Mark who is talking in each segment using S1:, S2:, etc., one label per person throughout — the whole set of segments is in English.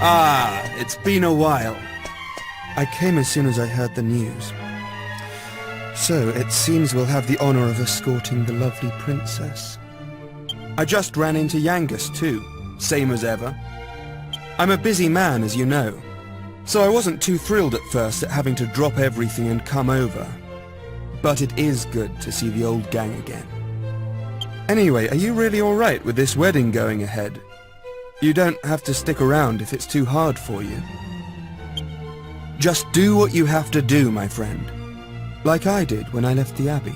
S1: Ah, it's been a while. I came as soon as I heard the news. So, it seems we'll have the honor of escorting the lovely princess. I just ran into Yangus too, same as ever. I'm a busy man, as you know, so I wasn't too thrilled at first at having to drop everything and come over. But it is good to see the old gang again. Anyway, are you really alright with this wedding going ahead? You don't have to stick around if it's too hard for you. Just do what you have to do, my friend. Like I did when I left the Abbey.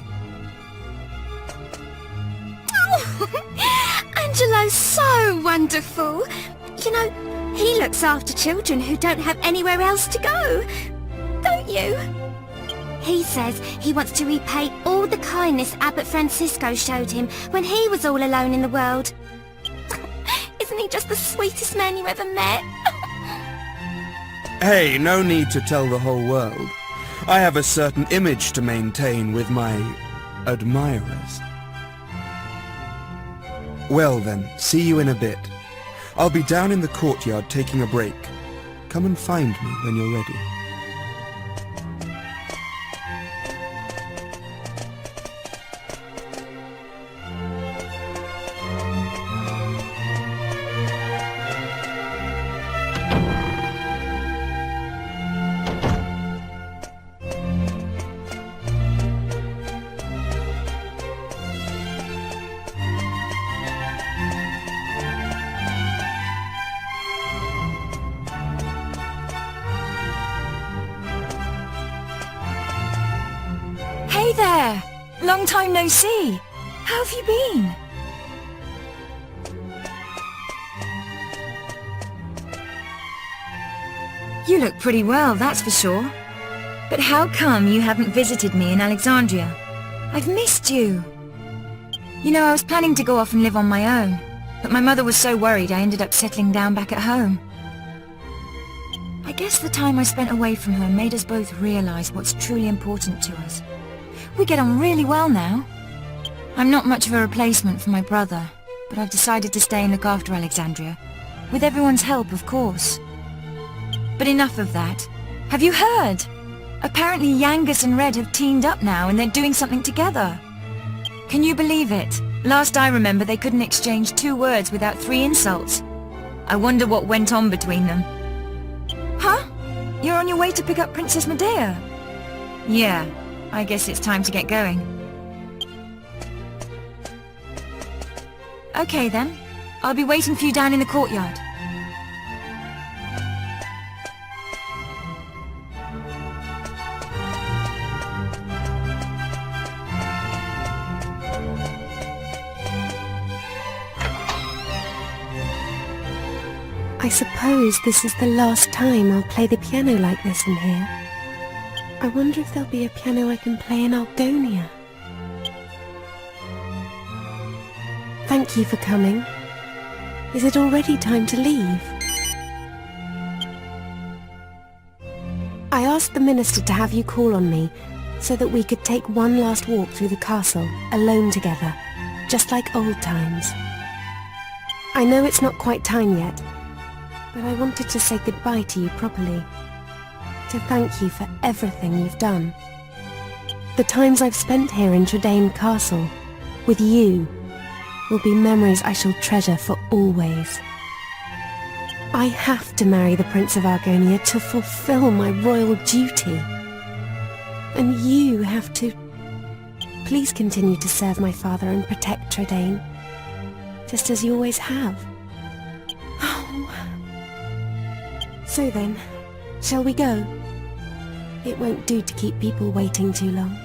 S2: Oh, Angelo's so wonderful. You know, he looks after children who don't have anywhere else to go. Don't you? He says he wants to repay all the kindness Abbot Francisco showed him when he was all alone in the world. Isn't he just the sweetest man you ever met?
S1: Hey, no need to tell the whole world. I have a certain image to maintain with my admirers. Well then, see you in a bit. I'll be down in the courtyard taking a break. Come and find me when you're ready.
S3: Hey there! Long time no see. How have you been? You look pretty well, that's for sure. But how come you haven't visited me in Alexandria? I've missed you. You know, I was planning to go off and live on my own, but my mother was so worried I ended up settling down back at home. I guess the time I spent away from her made us both realize what's truly important to us. We get on really well now. I'm not much of a replacement for my brother, but I've decided to stay and look after Alexandria. With everyone's help, of course. But enough of that. Have you heard? Apparently Yangus and Red have teamed up now and they're doing something together. Can you believe it? Last I remember they couldn't exchange 2 words without 3 insults. I wonder what went on between them. Huh? You're on your way to pick up Princess Medea? Yeah. I guess it's time to get going. Okay then. I'll be waiting for you down in the courtyard.
S4: I suppose this is the last time I'll play the piano like this in here. I wonder if there'll be a piano I can play in Algonia. Thank you for coming. Is it already time to leave? I asked the minister to have you call on me so that we could take one last walk through the castle, alone together, just like old times. I know it's not quite time yet, but I wanted to say goodbye to you properly. To thank you for everything you've done. The times I've spent here in Tradaine Castle, with you, will be memories I shall treasure for always. I have to marry the Prince of Argonia to fulfill my royal duty. And you have to... Please continue to serve my father and protect Tradaine, just as you always have. Oh. So then, shall we go? It won't do to keep people waiting too long.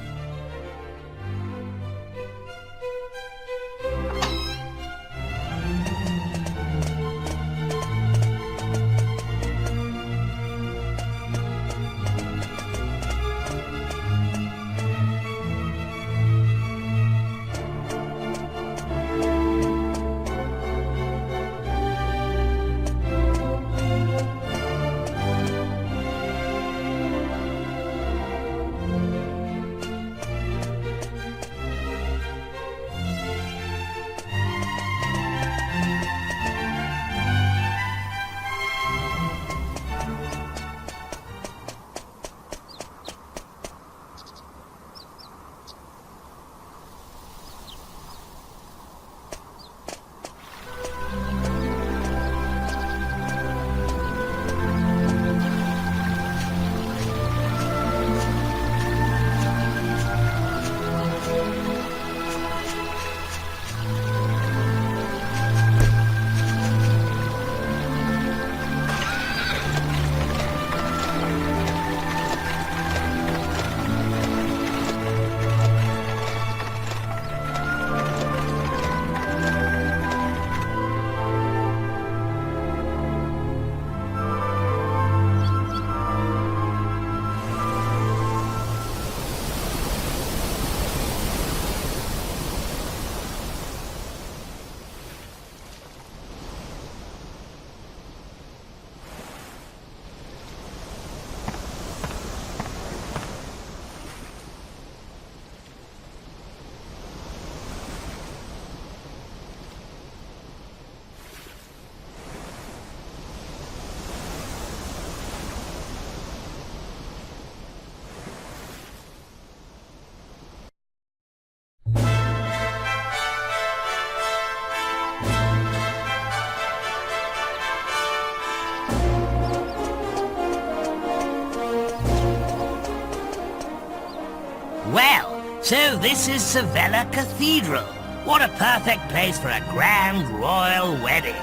S5: So this is Sevilla Cathedral. What a perfect place for a grand royal wedding.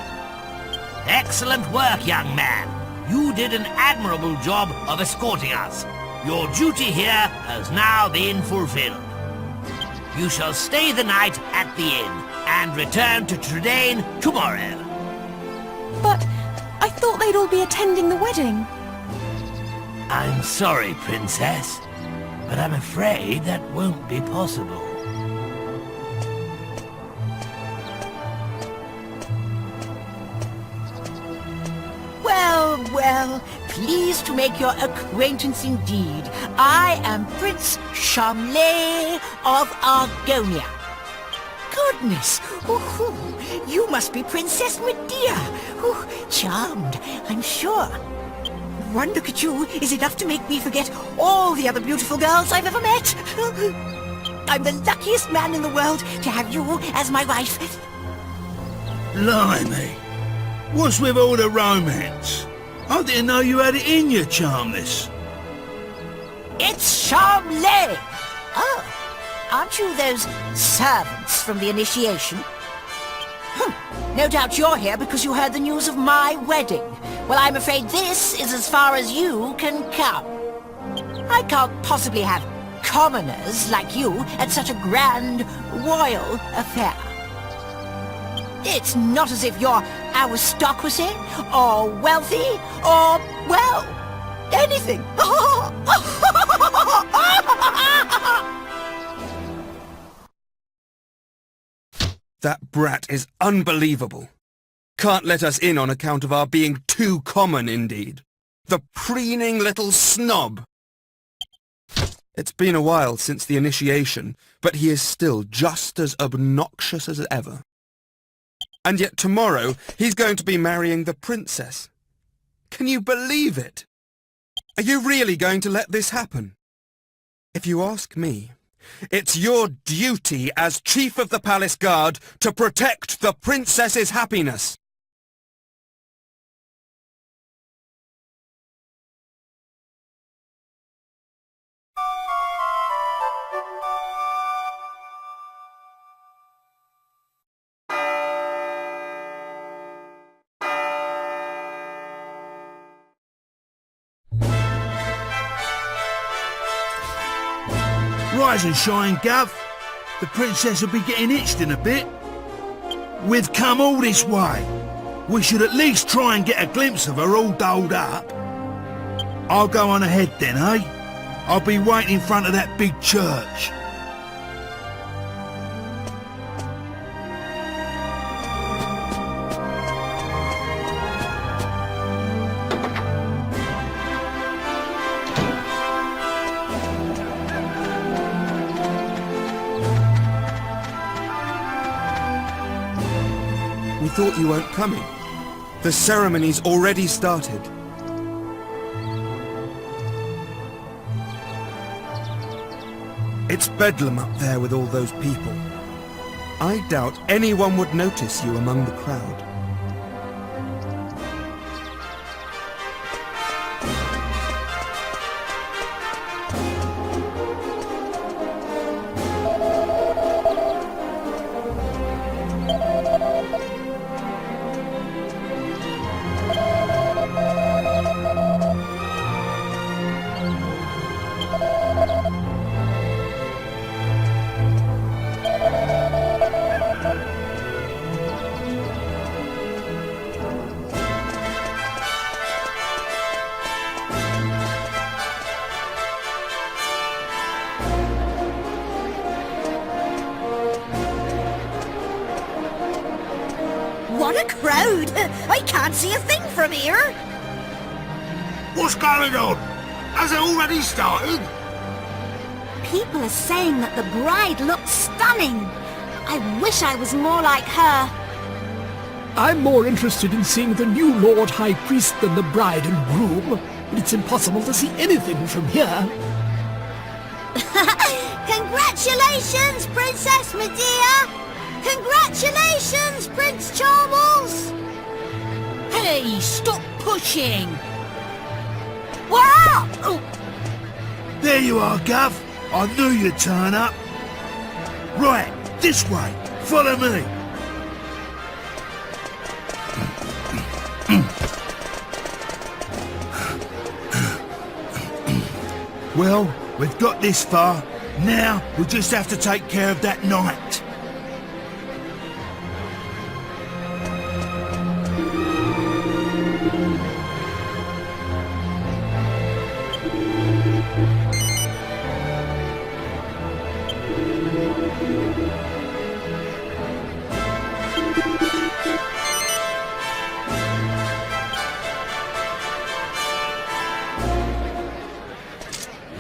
S5: Excellent work, young man. You did an admirable job of escorting us. Your duty here has now been fulfilled. You shall stay the night at the inn and return to Trudane tomorrow.
S3: But I thought they'd all be attending the wedding.
S5: I'm sorry, Princess, but I'm afraid that won't be possible.
S6: Well, well, pleased to make your acquaintance indeed. I am Prince Charmles of Argonia. Goodness, you must be Princess Medea. Charmed, I'm sure. One look at you is enough to make me forget all the other beautiful girls I've ever met. I'm the luckiest man in the world to have you as my wife.
S7: Blimey. What's with all the romance? I didn't know you had it in you, Charmles.
S6: It's Charmles! Oh, aren't you those servants from the initiation? No doubt you're here because you heard the news of my wedding. Well, I'm afraid this is as far as you can come. I can't possibly have commoners like you at such a grand royal affair. It's not as if you're aristocracy, or wealthy, or, well, anything.
S1: That brat is unbelievable. Can't let us in on account of our being too common, indeed. The preening little snob. It's been a while since the initiation, but he is still just as obnoxious as ever. And yet tomorrow he's going to be marrying the princess. Can you believe it? Are you really going to let this happen? If you ask me, it's your duty as Chief of the Palace Guard to protect the princess's happiness.
S7: Rise and shine, Gov. The princess will be getting itched in a bit. We've come all this way. We should at least try and get a glimpse of her all dolled up. I'll go on ahead then, eh? I'll be waiting in front of that big church.
S1: We thought you weren't coming. The ceremony's already started. It's bedlam up there with all those people. I doubt anyone would notice you among the crowd.
S6: What a crowd! I can't see a thing from here.
S7: What's going on? Has it already started?
S2: People are saying that the bride looks stunning. I wish I was more like her.
S8: I'm more interested in seeing the new Lord High Priest than the bride and groom, but it's impossible to see anything from here.
S2: Congratulations, Princess Medea! Congratulations, Prince Charmles!
S6: Hey, stop pushing!
S2: Wow! Oh,
S7: There you are, Gov. I knew you'd turn up. Right, this way. Follow me. Well, we've got this far. Now we just have to take care of that knight.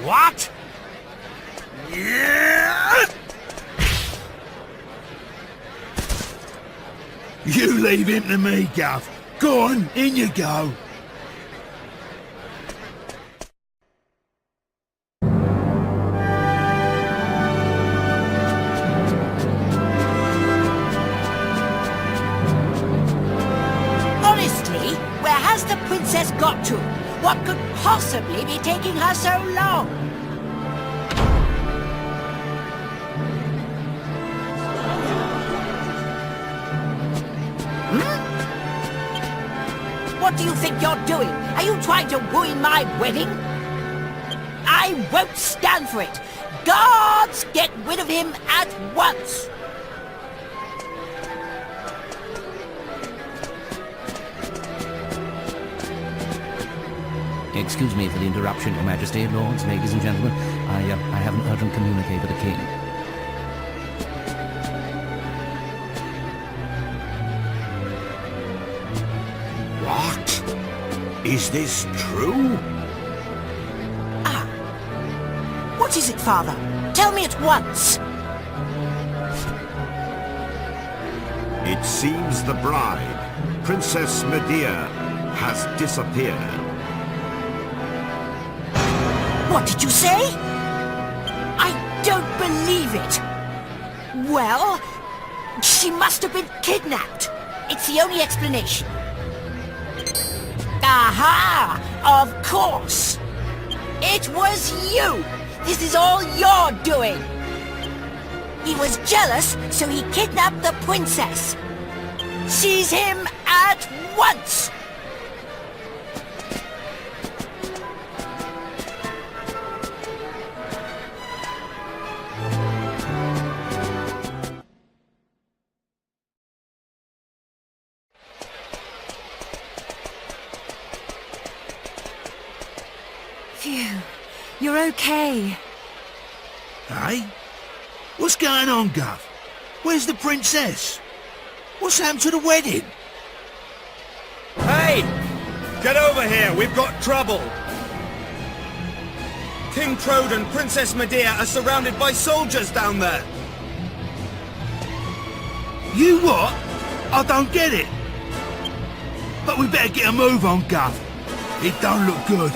S7: What? Yeah! You leave him to me, Gov. Go on, in you go.
S6: Honestly, where has the princess got to? What could possibly be taking her so long? What do you think you're doing? Are you trying to ruin my wedding? I won't stand for it. Guards, get rid of him at once.
S5: Excuse me for the interruption, Your Majesty, lords, ladies and gentlemen. I have an urgent communique with the king.
S7: What? Is this true?
S6: Ah. What is it, Father? Tell me at once.
S9: It seems the bride, Princess Medea, has disappeared.
S6: What did you say? I don't believe it. Well, she must have been kidnapped. It's the only explanation. Aha! Of course! It was you! This is all your doing! He was jealous, so he kidnapped the princess. Seize him at once!
S3: Phew. You're okay.
S7: Hey? What's going on, Gov? Where's the princess? What's happened to the wedding?
S1: Hey! Get over here, we've got trouble! King-100 and Princess Medea are surrounded by soldiers down there!
S7: You what? I don't get it. But we better get a move on, Gov. It don't look good.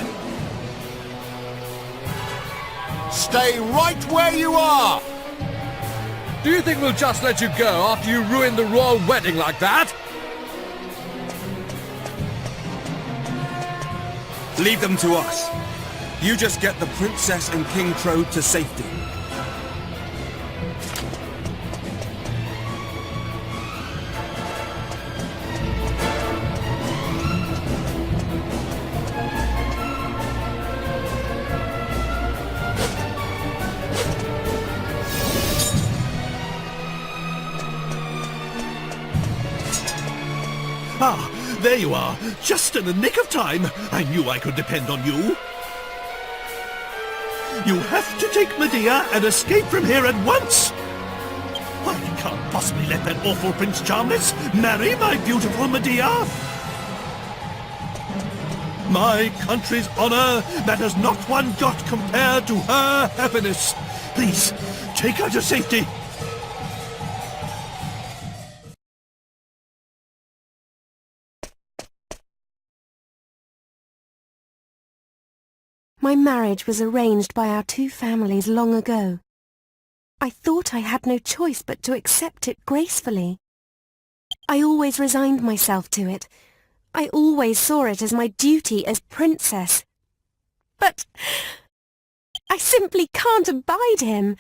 S10: Stay right where you are!
S8: Do you think we'll just let you go after you ruined the royal wedding like that?
S1: Leave them to us. You just get the princess and King-100 to safety.
S10: Ah, there you are. Just in the nick of time. I knew I could depend on you. You have to take Medea and escape from here at once. I can't possibly let that awful Prince Charmles marry my beautiful Medea. My country's honor matters not one jot compared to her happiness. Please, take her to safety.
S4: My marriage was arranged by our two families long ago. I thought I had no choice but to accept it gracefully. I always resigned myself to it. I always saw it as my duty as princess. But I simply can't abide him.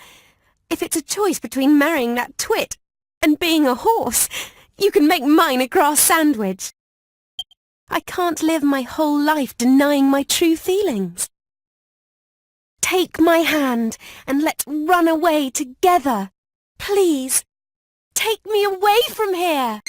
S4: If it's a choice between marrying that twit and being a horse, you can make mine a grass sandwich. I can't live my whole life denying my true feelings. Take my hand and let's run away together. Please, take me away from here.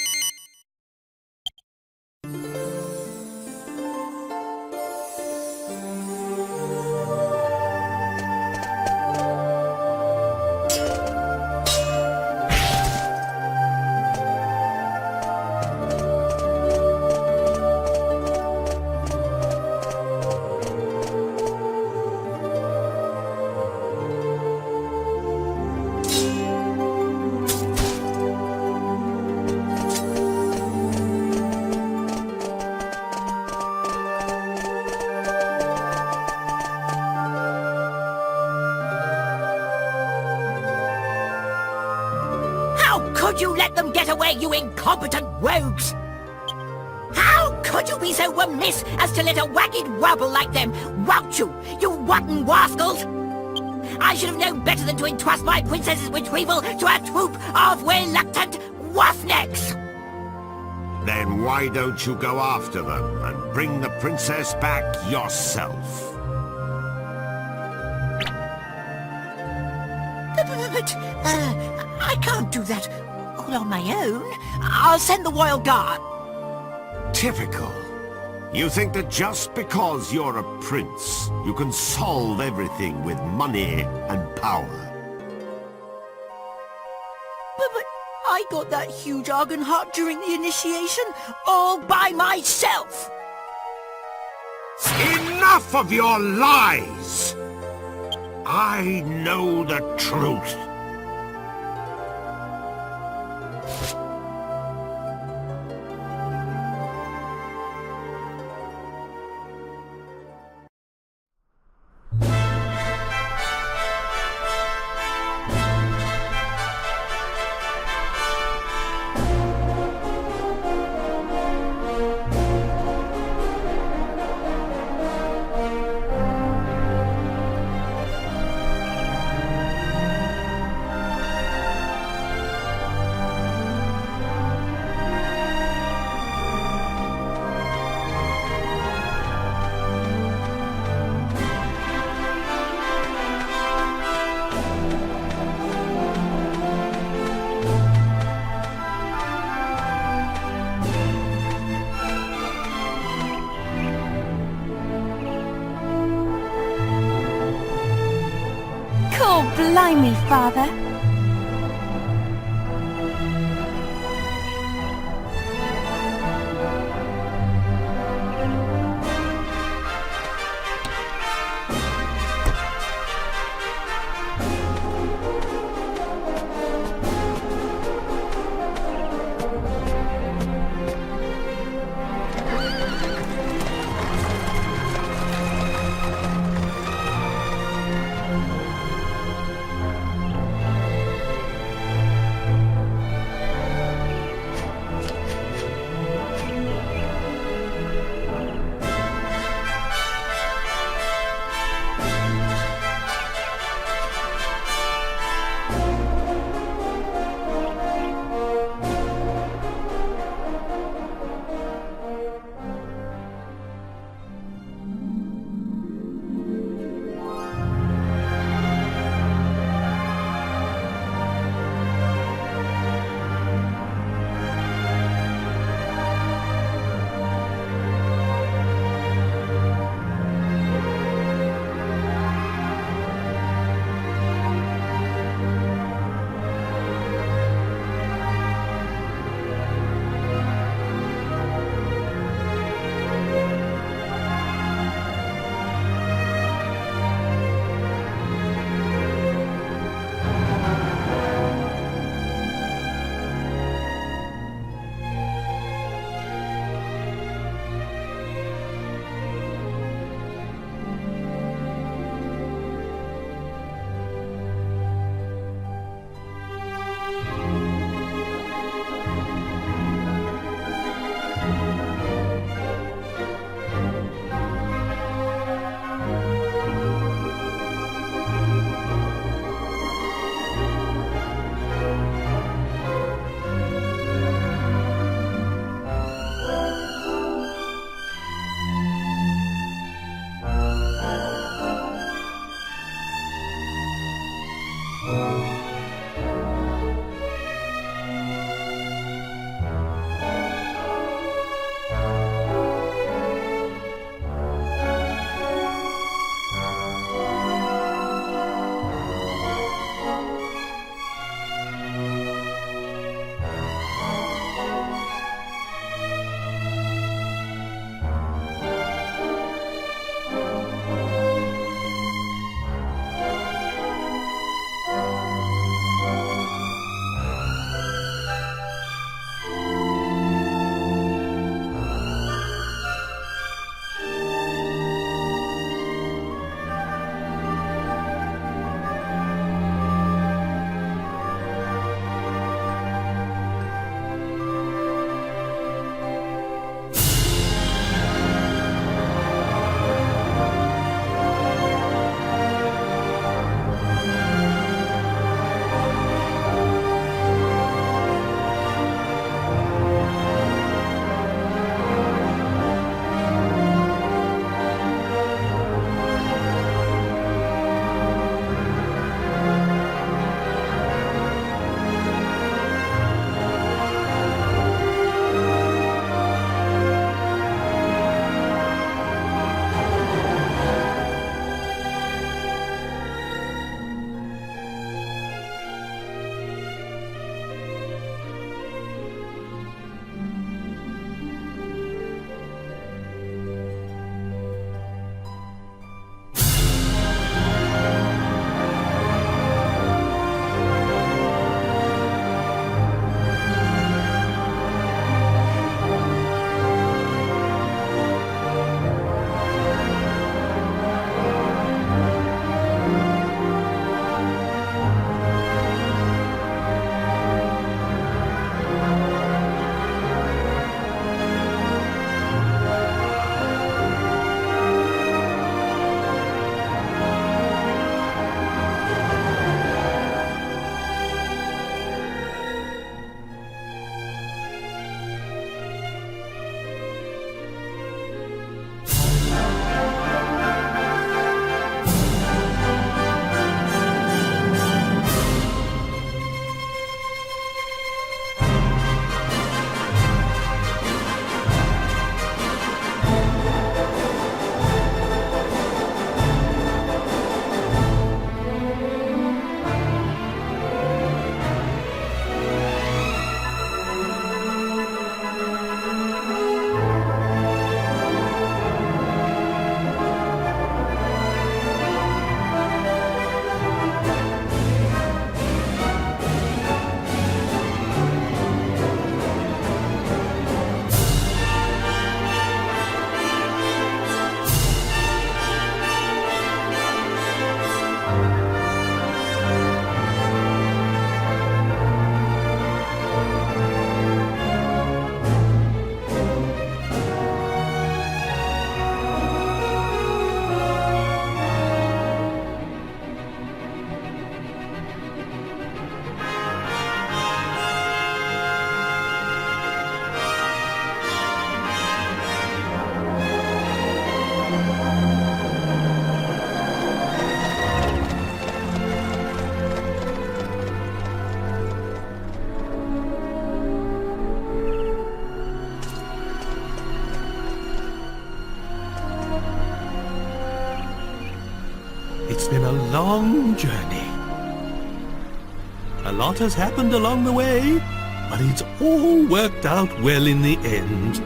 S6: Could you let them get away, you incompetent rogues? How could you be so remiss as to let a wagged wobble like them wout you, you rotten rascals? I should have known better than to entrust my princess's retrieval to a troop of reluctant waffnecks!
S9: Then why don't you go after them and bring the princess back yourself?
S6: But, I can't do that all on my own. I'll send the royal guard.
S9: Typical. You think that just because you're a prince, you can solve everything with money and power.
S6: But I got that huge argon heart during the initiation all by myself.
S9: Enough of your lies! I know the truth.
S4: Blimey, Father.
S10: been a long journey. A lot has happened along the way, but it's all worked out well in the end.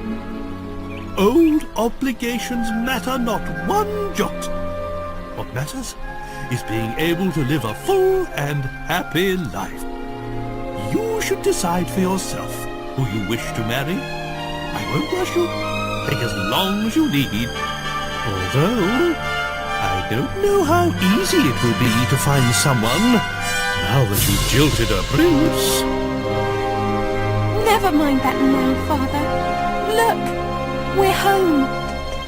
S10: Old obligations matter not one jot. What matters is being able to live a full and happy life. You should decide for yourself who you wish to marry. I won't rush you. Take as long as you need. Although, I don't know how easy it will be to find someone now that you've jilted a prince.
S4: Never mind that now, Father. Look, we're home.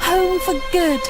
S4: Home for good.